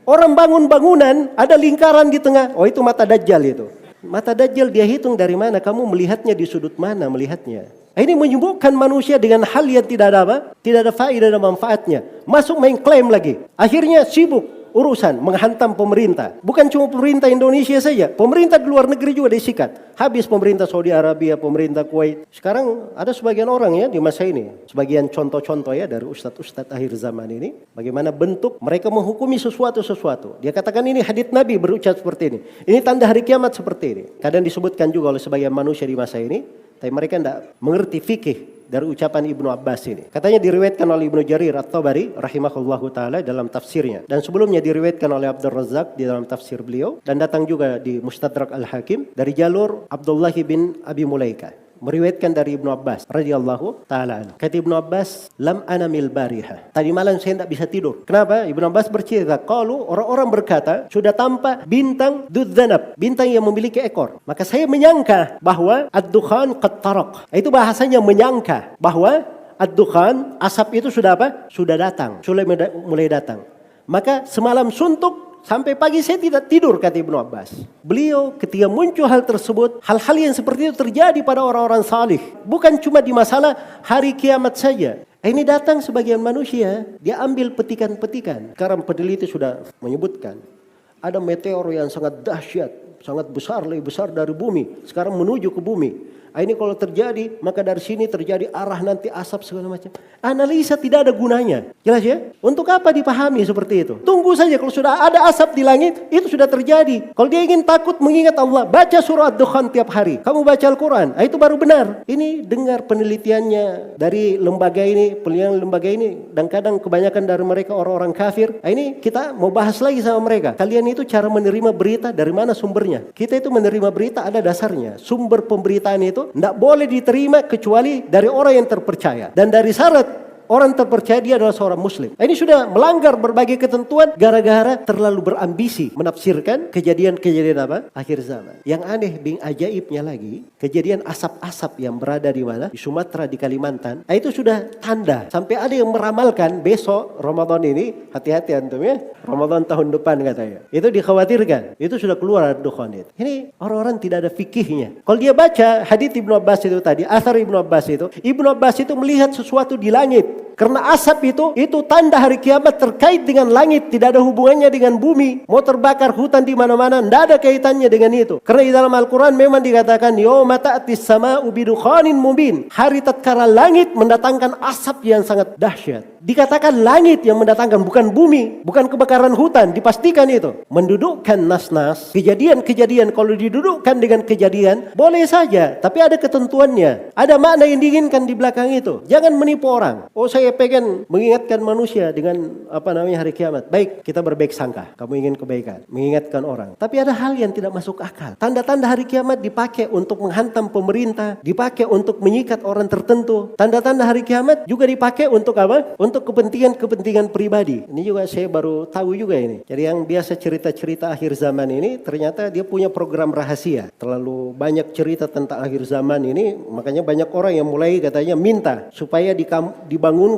Orang bangun bangunan, ada lingkaran di tengah. Oh, itu mata Dajjal itu. Mata Dajjal dia hitung dari mana, kamu melihatnya di sudut mana melihatnya. Ini menyibukkan manusia dengan hal yang tidak ada apa? Tidak ada faedah dan manfaatnya. Masuk main klaim lagi. Akhirnya sibuk urusan menghantam pemerintah. Bukan cuma pemerintah Indonesia saja. Pemerintah di luar negeri juga disikat. Habis pemerintah Saudi Arabia, pemerintah Kuwait. Sekarang ada sebagian orang ya di masa ini. Sebagian contoh-contoh ya dari ustadz-ustadz akhir zaman ini. Bagaimana bentuk mereka menghukumi sesuatu. Dia katakan ini hadits Nabi berucap seperti ini. Ini tanda hari kiamat seperti ini. Kadang disebutkan juga oleh sebagian manusia di masa ini. Tapi mereka tidak mengerti fikih dari ucapan Ibnu Abbas ini. Katanya diriwayatkan oleh Ibnu Jarir At-Tabari rahimahullahu taala dalam tafsirnya, dan sebelumnya diriwayatkan oleh Abdul Razzaq di dalam tafsir beliau, dan datang juga di Mustadrak Al-Hakim dari jalur Abdullah bin Abi Mulaika. Meriwayatkan dari Ibnu Abbas radhiyallahu taala. Kata Ibnu Abbas, "Lam anamil bariha." Tadi malam saya tidak bisa tidur. Kenapa? Ibnu Abbas bercerita, kalau orang-orang berkata sudah tampak bintang dudzanab, bintang yang memiliki ekor. Maka saya menyangka bahwa ad-dukhan qad taraq. Itu bahasanya menyangka bahwa ad-dukhan, asap itu sudah apa? Sudah datang, sudah mulai datang. Maka semalam suntuk sampai pagi saya tidak tidur, kata Ibnu Abbas. Beliau ketika muncul hal tersebut, hal-hal yang seperti itu terjadi pada orang-orang salih. Bukan cuma di masalah hari kiamat saja. Ini datang sebagian manusia, dia ambil petikan-petikan. Sekarang peneliti sudah menyebutkan, ada meteor yang sangat dahsyat, sangat besar, lebih besar dari bumi. Sekarang menuju ke bumi. Ini kalau terjadi, maka dari sini terjadi arah nanti asap segala macam. Analisa tidak ada gunanya. Jelas ya? Untuk apa dipahami seperti itu? Tunggu saja kalau sudah ada asap di langit, itu sudah terjadi. Kalau dia ingin takut mengingat Allah, baca surah Ad-Dukhan tiap hari. Kamu baca Al-Quran, itu baru benar. Ini dengar penelitiannya dari lembaga ini, penelitian lembaga ini, dan kadang kebanyakan dari mereka orang-orang kafir. Ini kita mau bahas lagi sama mereka. Kalian itu cara menerima berita dari mana sumbernya? Kita itu menerima berita ada dasarnya. Sumber pemberitaan itu tidak boleh diterima kecuali dari orang yang terpercaya. Dan dari syarat orang terpercaya dia adalah seorang muslim. Ini sudah melanggar berbagai ketentuan gara-gara terlalu berambisi menafsirkan kejadian-kejadian apa? Akhir zaman. Yang aneh bing ajaibnya lagi, kejadian asap-asap yang berada di mana? Di Sumatera, di Kalimantan. Itu sudah tanda. Sampai ada yang meramalkan besok Ramadan ini, hati-hati antum ya. Ramadan tahun depan katanya. Itu dikhawatirkan. Itu sudah keluar dukhan itu. Ini orang-orang tidak ada fikihnya. Kalau dia baca hadits Ibnu Abbas itu tadi, asar Ibnu Abbas itu melihat sesuatu di langit. Karena asap itu tanda hari kiamat terkait dengan langit, tidak ada hubungannya dengan bumi. Mau terbakar hutan di mana-mana, tidak ada kaitannya dengan itu. Karena di dalam Al-Quran memang dikatakan, yauma ta'tis sama'u bidukhanin mubin. Hari tatkala langit mendatangkan asap yang sangat dahsyat. Dikatakan langit yang mendatangkan, bukan bumi, bukan kebakaran hutan. Dipastikan itu. Mendudukkan nas-nas, kejadian-kejadian kalau didudukkan dengan kejadian, boleh saja. Tapi ada ketentuannya. Ada makna yang diinginkan di belakang itu. Jangan menipu orang. Oh, saya pengen mengingatkan manusia dengan hari kiamat. Baik, kita berbaik sangka. Kamu ingin kebaikan, mengingatkan orang. Tapi ada hal yang tidak masuk akal. Tanda-tanda hari kiamat dipakai untuk menghantam pemerintah, dipakai untuk menyikat orang tertentu. Tanda-tanda hari kiamat juga dipakai untuk apa? Untuk kepentingan-kepentingan pribadi. Ini juga saya baru tahu juga ini. Jadi yang biasa cerita-cerita akhir zaman ini ternyata dia punya program rahasia. Terlalu banyak cerita tentang akhir zaman ini, makanya banyak orang yang mulai katanya minta supaya dibangun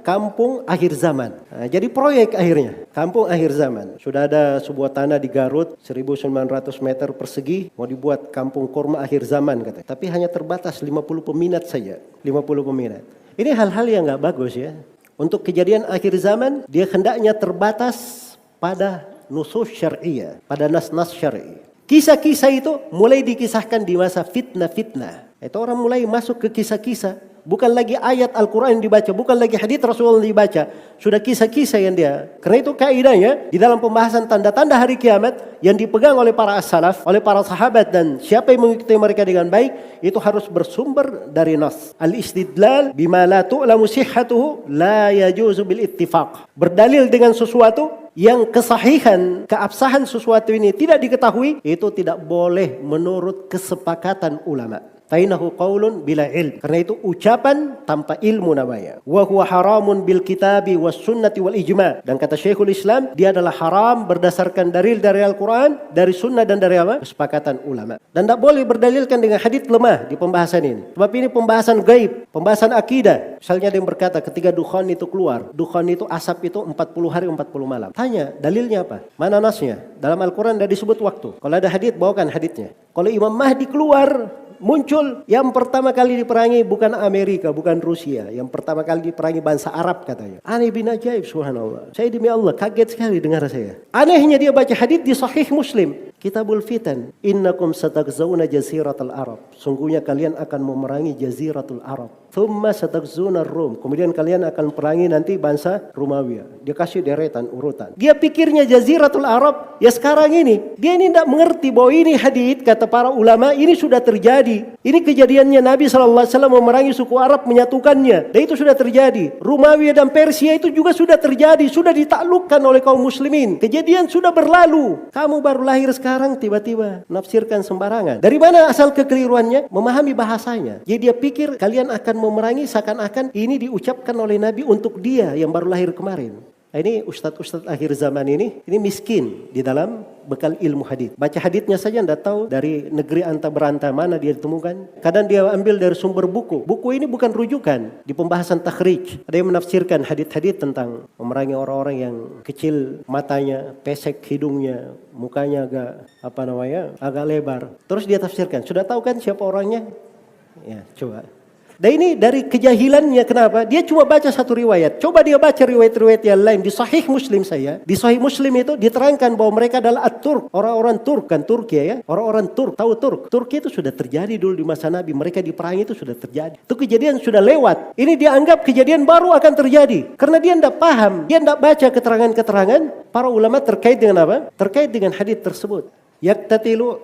kampung akhir zaman. Nah, jadi proyek akhirnya kampung akhir zaman. Sudah ada sebuah tanah di Garut 1900 meter persegi mau dibuat kampung kurma akhir zaman katanya. Tapi hanya terbatas 50 peminat saja. 50 peminat. Ini hal-hal yang nggak bagus ya. Untuk kejadian akhir zaman dia hendaknya terbatas pada nusus syar'iyah, pada nas-nas syar'i. Kisah-kisah itu mulai dikisahkan di masa fitnah-fitnah. Itu orang mulai masuk ke kisah-kisah. Bukan lagi ayat Al-Quran yang dibaca, bukan lagi hadits Rasulullah yang dibaca. Sudah kisah-kisah yang dia. Karena itu kaidahnya di dalam pembahasan tanda-tanda hari kiamat yang dipegang oleh para as-salaf, oleh para sahabat dan siapa yang mengikuti mereka dengan baik, itu harus bersumber dari nas. Al-istidlal bima la tu'lamu sihhatuhu la yajuzu bil ittifaq. Berdalil dengan sesuatu yang kesahihan, keabsahan sesuatu ini tidak diketahui, itu tidak boleh menurut kesepakatan ulama. Fainahu qaulun bila ilm. Karena itu ucapan tanpa ilmu namanya. Wa huwa haramun bil kitabi was sunnati wal ijma'. Dan kata Syekhul Islam, dia adalah haram berdasarkan dalil dari Al-Quran, dari sunnah dan dari apa? Kesepakatan ulama. Dan tidak boleh berdalilkan dengan hadits lemah di pembahasan ini. Sebab ini pembahasan gaib, pembahasan akidah. Misalnya ada yang berkata ketika dukhan itu keluar, dukhan itu asap itu 40 hari 40 malam. Tanya, dalilnya apa? Mana nasnya? Dalam Al-Quran tidak disebut waktu. Kalau ada hadits, bawakan haditsnya. Kalau Imam Mahdi keluar, muncul, yang pertama kali diperangi bukan Amerika, bukan Rusia. Yang pertama kali diperangi bangsa Arab katanya. Aneh bin ajaib, subhanallah. Saya demi Allah kaget sekali dengar saya. Anehnya dia baca hadits di Sahih Muslim. Kitabul Fitan. Innakum satagzauna jaziratul Arab. Sungguhnya kalian akan memerangi jaziratul Arab. Thumma satagzuna Rum. Kemudian kalian akan perangi nanti bangsa Romawi. Dia kasih deretan, urutan. Dia pikirnya jaziratul Arab, ya sekarang ini. Dia ini tidak mengerti bahwa ini hadits kata para ulama, ini sudah terjadi. Ini kejadiannya Nabi SAW memerangi suku Arab, menyatukannya. Dan itu sudah terjadi. Romawi dan Persia itu juga sudah terjadi. Sudah ditaklukkan oleh kaum muslimin. Kejadian sudah berlalu. Kamu baru lahir sekarang tiba-tiba nafsirkan sembarangan. Dari mana asal kekeliruannya? Memahami bahasanya. Jadi dia pikir kalian akan memerangi seakan-akan ini diucapkan oleh Nabi untuk dia yang baru lahir kemarin. Nah, ini ustadz-ustadz akhir zaman ini miskin di dalam bekal ilmu hadits. Baca haditsnya saja tidak tahu dari negeri anta beranta mana dia ditemukan. Kadang dia ambil dari sumber buku. Buku ini bukan rujukan di pembahasan takhrij. Ada yang menafsirkan hadits-hadits tentang memerangi orang-orang yang kecil matanya, pesek hidungnya, mukanya agak lebar. Terus dia tafsirkan. Sudah tahu kan siapa orangnya? Ya, coba. Dan ini dari kejahilannya, kenapa? Dia cuma baca satu riwayat. Coba dia baca riwayat-riwayat yang lain. Di Sahih Muslim saya, di Sahih Muslim itu diterangkan bahwa mereka adalah At-Turk. Orang-orang Turk, kan Turki ya. Orang-orang Turk, tahu Turk. Turki itu sudah terjadi dulu di masa Nabi. Mereka diperangi itu sudah terjadi. Itu kejadian sudah lewat. Ini dianggap kejadian baru akan terjadi. Karena dia tidak paham. Dia tidak baca keterangan-keterangan para ulama terkait dengan apa? Terkait dengan hadits tersebut. Yaktatilu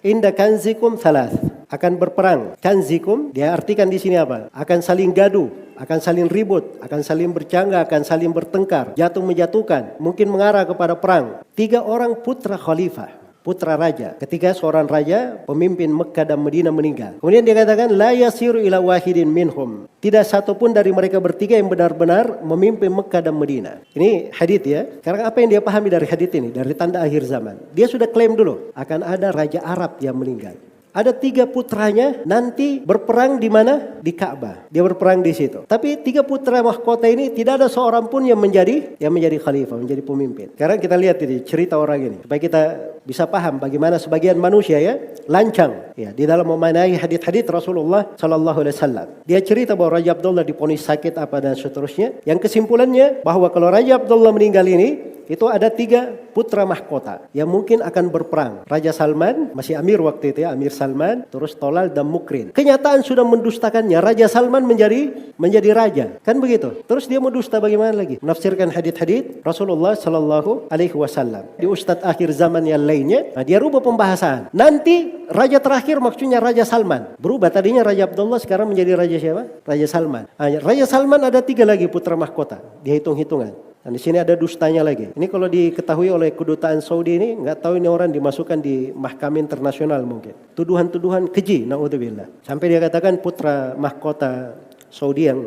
inda kanzikum thalath. Akan berperang. Kanzikum, dia artikan di sini apa? Akan saling gaduh, akan saling ribut, akan saling bercangga, akan saling bertengkar, jatuh menjatuhkan, mungkin mengarah kepada perang. 3 orang putra khalifah, putra raja. Ketika seorang raja, pemimpin Mekah dan Madinah meninggal. Kemudian dia katakan, la yasiru ila wahidin minhum. Tidak satu pun dari mereka bertiga yang benar-benar memimpin Mekah dan Madinah. Ini hadits ya. Sekarang apa yang dia pahami dari hadits ini? Dari tanda akhir zaman. Dia sudah klaim dulu, akan ada raja Arab yang meninggal. Ada 3 putranya nanti berperang di mana? Di Ka'bah. Dia berperang di situ. Tapi 3 putra mahkota ini tidak ada seorang pun yang menjadi khalifah, menjadi pemimpin. Sekarang kita lihat ini cerita orang ini supaya kita bisa paham bagaimana sebagian manusia ya lancang ya di dalam memaknai hadits-hadits Rasulullah sallallahu alaihi wasallam. Dia cerita bahwa Raja Abdullah diponis sakit apa dan seterusnya. Yang kesimpulannya bahwa kalau Raja Abdullah meninggal ini itu ada 3 putra mahkota yang mungkin akan berperang. Raja Salman, masih Amir waktu itu ya, Amir Salman, terus Tolal dan Mukrin. Kenyataan sudah mendustakannya, Raja Salman menjadi raja. Kan begitu. Terus dia mendusta bagaimana lagi? Menafsirkan hadits-hadits Rasulullah sallallahu alaihi wasallam. Di ustadz akhir zaman yang lainnya, dia rubah pembahasan. Nanti raja terakhir maksudnya Raja Salman. Berubah tadinya Raja Abdullah sekarang menjadi raja siapa? Raja Salman. Raja Salman ada 3 lagi putra mahkota. Dia hitung-hitungan. Dan di sini ada dustanya lagi. Ini kalau diketahui oleh kedutaan Saudi ini, nggak tahu ini orang dimasukkan di mahkamah internasional mungkin. Tuduhan-tuduhan keji, naudzubillah. Sampai dia katakan putra mahkota Saudi yang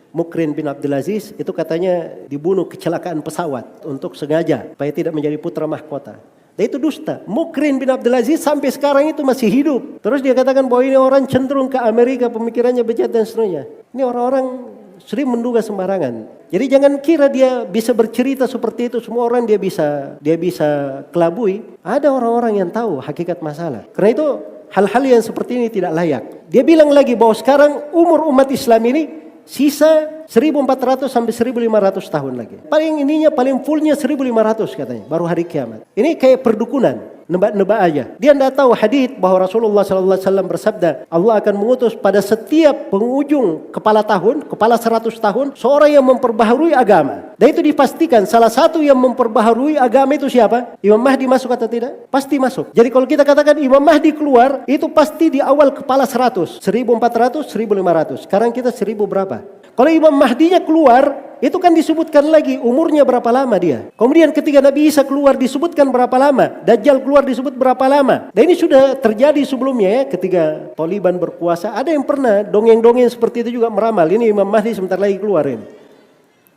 Mukrin bin Abdulaziz itu katanya dibunuh kecelakaan pesawat untuk sengaja supaya tidak menjadi putra mahkota. Dan itu dusta. Mukrin bin Abdulaziz sampai sekarang itu masih hidup. Terus dia katakan bahwa ini orang cenderung ke Amerika, pemikirannya bejat dan seterusnya. Ini orang-orang sering menduga sembarangan. Jadi jangan kira dia bisa bercerita seperti itu, semua orang dia bisa kelabui. Ada orang-orang yang tahu hakikat masalah. Karena itu hal-hal yang seperti ini tidak layak. Dia bilang lagi bahwa sekarang umur umat Islam ini sisa 1400 sampai 1500 tahun lagi. Paling fullnya 1500 katanya, baru hari kiamat. Ini kayak perdukunan. Nebak-nebak aja. Dia tidak tahu hadits bahwa Rasulullah SAW bersabda, Allah akan mengutus pada setiap penghujung kepala tahun, kepala 100 tahun, seorang yang memperbaharui agama. Dan itu dipastikan salah satu yang memperbaharui agama itu siapa? Imam Mahdi masuk atau tidak? Pasti masuk. Jadi kalau kita katakan Imam Mahdi keluar, itu pasti di awal kepala 100. 1400, 1500. Sekarang kita 1000 berapa? Kalau Imam Mahdinya keluar, Itu kan disebutkan lagi umurnya berapa lama dia. Kemudian ketika Nabi Isa keluar disebutkan berapa lama. Dajjal keluar disebut berapa lama. Dan ini sudah terjadi sebelumnya ya, ketika Taliban berkuasa. Ada yang pernah dongeng-dongeng seperti itu juga meramal. Ini Imam Mahdi sebentar lagi keluar ini.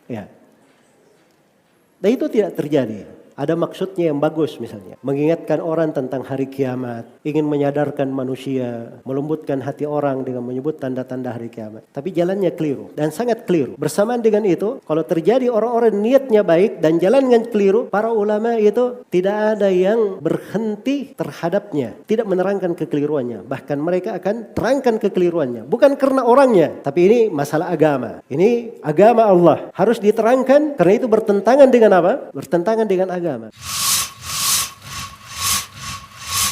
Ya. Dan itu tidak terjadi. Ada maksudnya yang bagus misalnya. Mengingatkan orang tentang hari kiamat. Ingin menyadarkan manusia. Melembutkan hati orang dengan menyebut tanda-tanda hari kiamat. Tapi jalannya keliru. Dan sangat keliru. Bersamaan dengan itu. Kalau terjadi orang-orang niatnya baik dan jalannya keliru. Para ulama itu tidak ada yang berhenti terhadapnya. Tidak menerangkan kekeliruannya. Bahkan mereka akan terangkan kekeliruannya. Bukan karena orangnya. Tapi ini masalah agama. Ini agama Allah. Harus diterangkan. Karena itu bertentangan dengan apa? Bertentangan dengan agama.